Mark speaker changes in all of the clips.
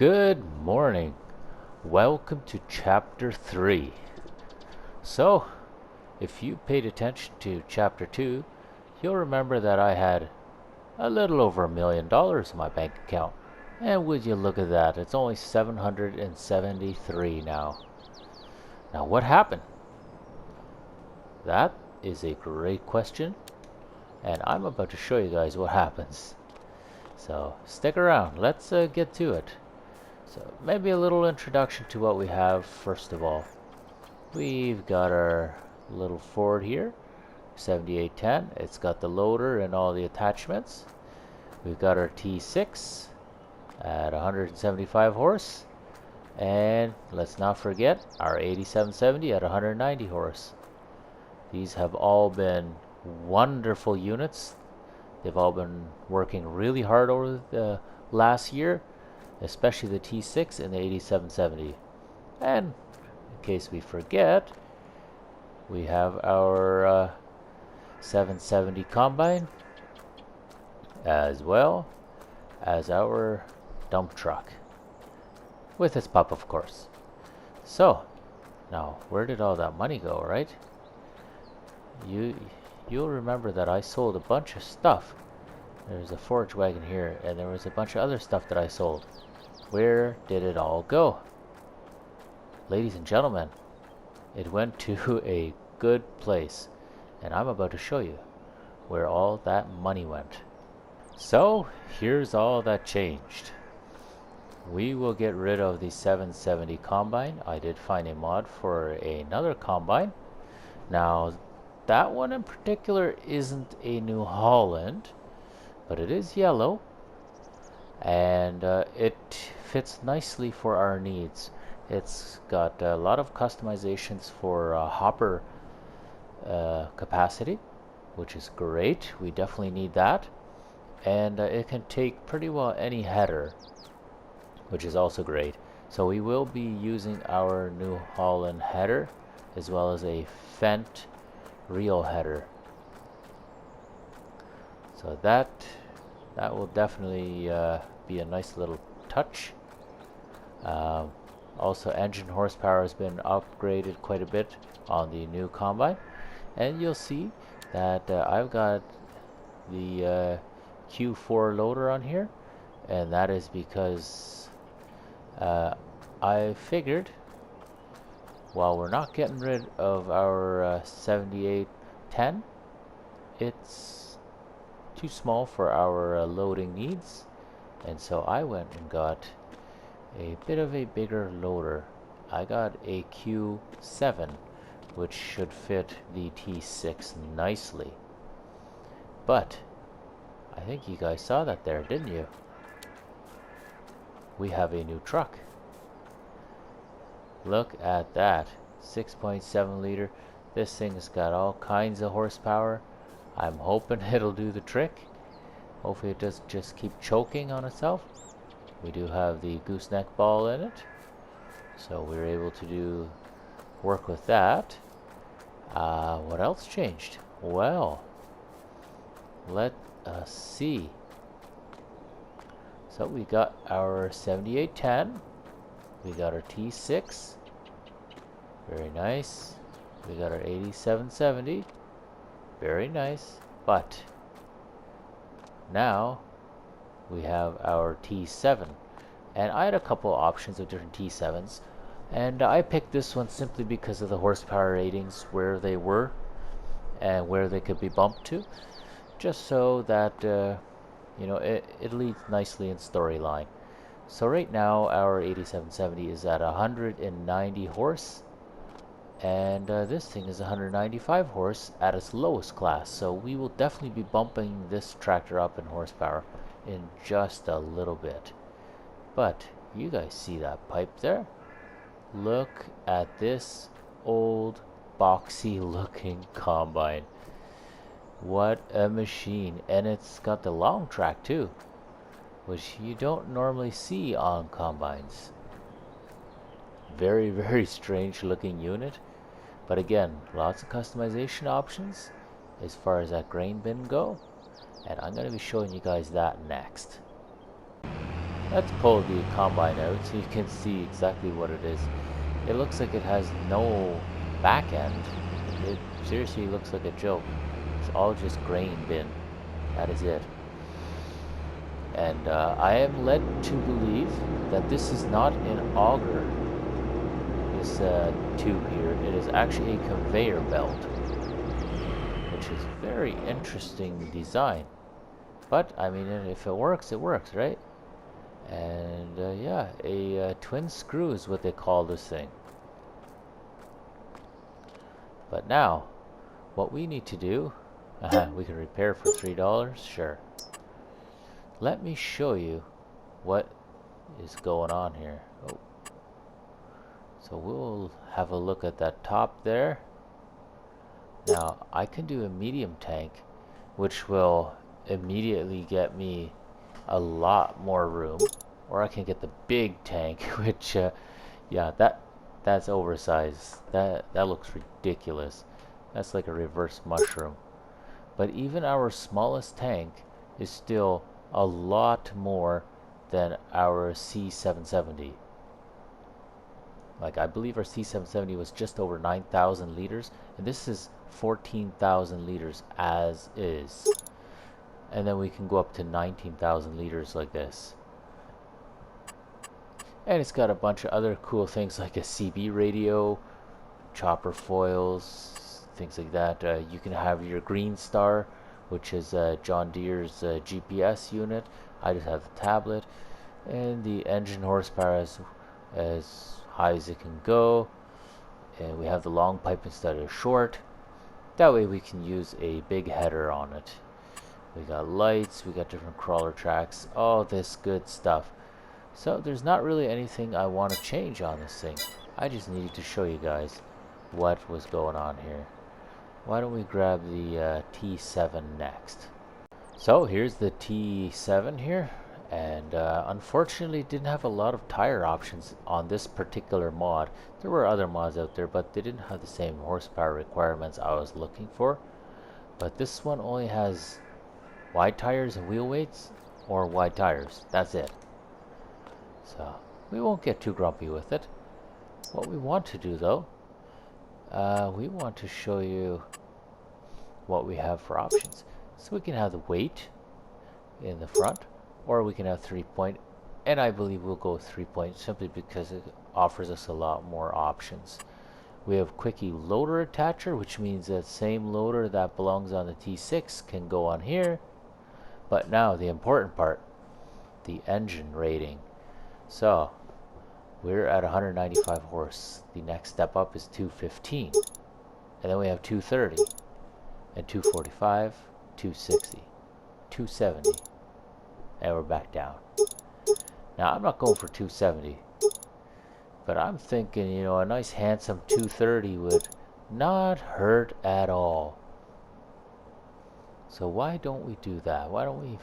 Speaker 1: Good morning. Welcome to Chapter 3. So, if you paid attention to Chapter 2, you'll remember that I had a little over $1,000,000 in my bank account. And would you look at that, it's only 773 now. Now, what happened? That is a great question, and I'm about to show you guys what happens. So, stick around. Let's get to it. So maybe a little introduction to what we have first of all. We've got our little Ford here, 7810. It's got the loader and all the attachments. We've got our T6 at 175 horse. And let's not forget our 8770 at 190 horse. These have all been wonderful units. They've all been working really hard over the last year, especially the T6 and the 8770. And in case we forget, we have our 770 combine, as well as our dump truck with its pup, of course. So now, where did all that money go, right? You'll remember that I sold a bunch of stuff. There's a forage wagon here, and there was a bunch of other stuff that I sold. Where did it all go? Ladies and gentlemen, it went to a good place, and I'm about to show you where all that money went. So, here's all that changed. We will get rid of the 770 combine. I did find a mod for another combine. Now, that one in particular isn't a New Holland, but it is yellow, and it fits nicely for our needs. It's got a lot of customizations for hopper capacity, which is great. We definitely need that. And it can take pretty well any header, which is also great. So we will be using our New Holland header as well as a Fendt reel header. So that will definitely be a nice little touch. Also, engine horsepower has been upgraded quite a bit on the new combine, and you'll see that I've got the Q4 loader on here, and that is because I figured, while we're not getting rid of our 7810, it's too small for our loading needs, and so I went and got a bit of a bigger loader. I got a Q7, which should fit the T6 nicely. But I think you guys saw that there, didn't you? We have a new truck. Look at that, 6.7 liter. This thing's got all kinds of horsepower. I'm hoping it'll do the trick. Hopefully it doesn't just keep choking on itself. We do have the gooseneck ball in it, so we're able to work with that. What else changed? Well, let us see. So we got our 7810. We got our T6. Very nice. We got our 8770. Very nice. But now we have our T7, and I had a couple options of different T7s, and I picked this one simply because of the horsepower ratings, where they were and where they could be bumped to, just so that it leads nicely in storyline. So right now our 8770 is at 190 horse, and this thing is 195 horse at its lowest class, so we will definitely be bumping this tractor up in horsepower in just a little bit. But you guys see that pipe there? Look at this old boxy looking combine. What a machine. And it's got the long track too, which you don't normally see on combines. Very, very strange looking unit, but again, lots of customization options as far as that grain bin go, and I'm going to be showing you guys that next. Let's pull the combine out so you can see exactly what it is. It looks like it has no back end. It seriously looks like a joke. It's all just grain bin. That is it. And I am led to believe that this is not an auger, this tube here. It is actually a conveyor belt, which is very interesting design. But, I mean, if it works, right? And yeah, a twin screw is what they call this thing. But now, what we need to do, we can repair for $3, sure. Let me show you what is going on here. Oh. So we'll have a look at that top there. Now, I can do a medium tank, which will immediately get me a lot more room. Or I can get the big tank, which, yeah, that's oversized. That looks ridiculous. That's like a reverse mushroom. But even our smallest tank is still a lot more than our C770. Like, I believe our C770 was just over 9,000 liters, and this is 14,000 liters as is. And then we can go up to 19,000 liters like this. And it's got a bunch of other cool things like a CB radio, chopper foils, things like that. You can have your Green Star, which is John Deere's GPS unit. I just have the tablet. And the engine horsepower as high as it can go. And we have the long pipe instead of short. That way we can use a big header on it. We got lights, we got different crawler tracks, all this good stuff. So there's not really anything I want to change on this thing. I just needed to show you guys what was going on here. Why don't we grab the T7 next? So here's the T7 here, and unfortunately didn't have a lot of tire options on this particular mod. There were other mods out there, but they didn't have the same horsepower requirements I was looking for. But this one only has wide tires and wheel weights, or wide tires. That's it. So we won't get too grumpy with it. What we want to do though, we want to show you what we have for options. So we can have the weight in the front, or we can have 3-point, and I believe we'll go 3-point simply because it offers us a lot more options. We have quickie loader attacher, which means that same loader that belongs on the T6 can go on here. But now the important part, the engine rating. So we're at 195 horse. The next step up is 215, and then we have 230 and 245, 260, 270, and we're back down. Now I'm not going for 270, but I'm thinking, you know, a nice handsome 230 would not hurt at all. So why don't we do that? Why don't we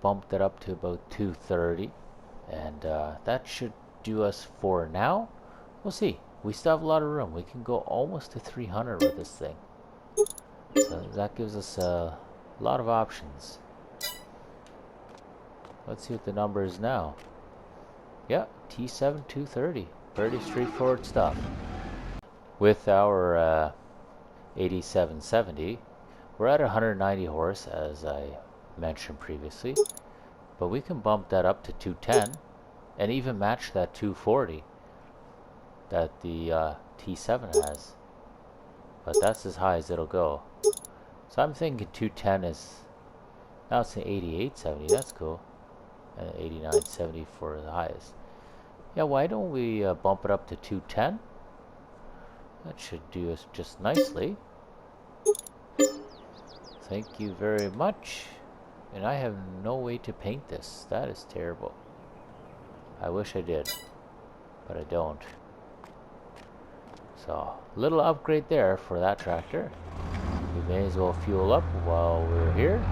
Speaker 1: bump that up to about 230? And that should do us for now. We'll see. We still have a lot of room. We can go almost to 300 with this thing. So that gives us a lot of options. Let's see what the number is now. Yeah, T7 230. Pretty straightforward stuff. With our 8770, we're at 190 horse, as I mentioned previously. But we can bump that up to 210 and even match that 240 that the T7 has. But that's as high as it'll go. So I'm thinking 210 is, now it's an 8870, that's cool. And 8970 for the highest. Yeah, why don't we bump it up to 210? That should do us just nicely. Thank you very much. And I have no way to paint this. That is terrible. I wish I did, but I don't. So, little upgrade there for that tractor. We may as well fuel up while we're here.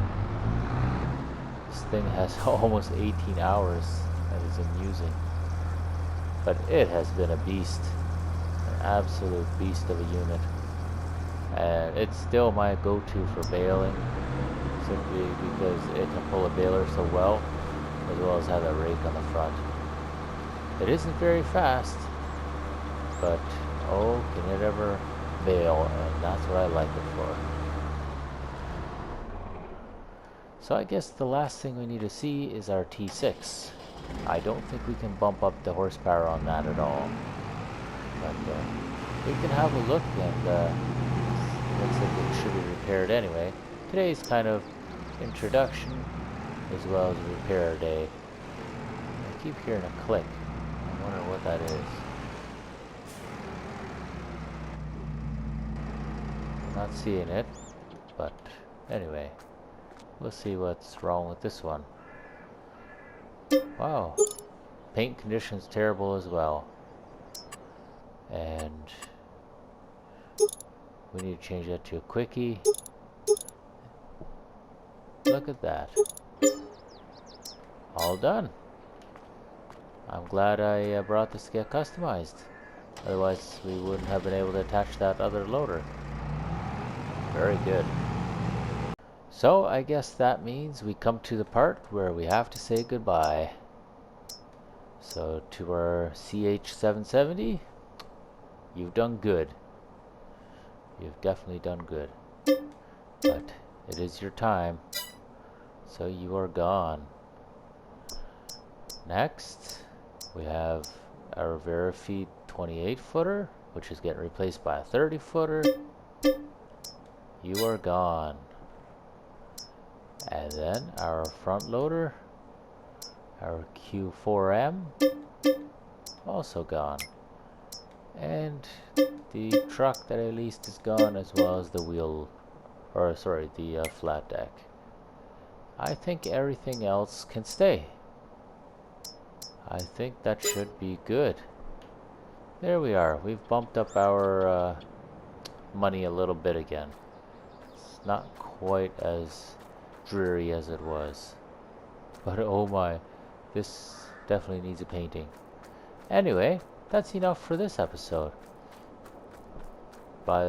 Speaker 1: This thing has almost 18 hours that it's been using. But it has been a beast. An absolute beast of a unit. And it's still my go-to for baling, simply because it can pull a baler so well. as well as have a rake on the front. It isn't very fast, but oh, can it ever bail, and that's what I like it for. So I guess the last thing we need to see is our T6. I don't think we can bump up the horsepower on that at all. But we can have a look, and looks like it should be repaired anyway. Today's kind of introduction as well as repair day. I keep hearing a click. I wonder what that is. I'm not seeing it, but anyway, we'll see what's wrong with this one. Wow, paint condition's terrible as well, and we need to change that to a quickie. Look at that, all done. I'm glad I brought this to get customized, otherwise we wouldn't have been able to attach that other loader. Very good. So I guess that means we come to the part where we have to say goodbye. So to our CH770, you've done good. You've definitely done good. But it is your time, so you are gone. Next, we have our Verifeed 28 footer, which is getting replaced by a 30 footer. You are gone. And then our front loader, our Q4M, also gone. And the truck that I leased is gone, as well as the the flat deck. I think everything else can stay. I think that should be good. There we are. We've bumped up our money a little bit again. It's not quite as dreary as it was, but oh my, this definitely needs a painting. Anyway, that's enough for this episode. By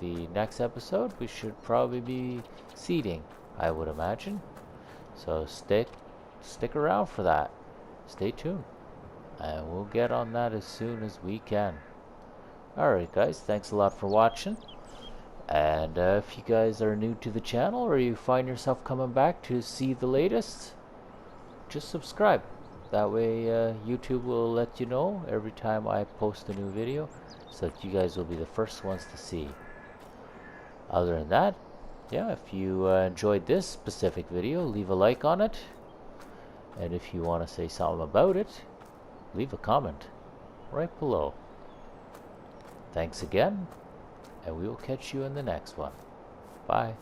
Speaker 1: the next episode we should probably be seeding, I would imagine, so stick around for that. Stay tuned, and we'll get on that as soon as we can. Alright guys, thanks a lot for watching. And if you guys are new to the channel, or you find yourself coming back to see the latest, just subscribe. That way YouTube will let you know every time I post a new video, so that you guys will be the first ones to see. Other than that, yeah, if you enjoyed this specific video, leave a like on it. And if you want to say something about it, leave a comment right below. Thanks again, and we will catch you in the next one. Bye.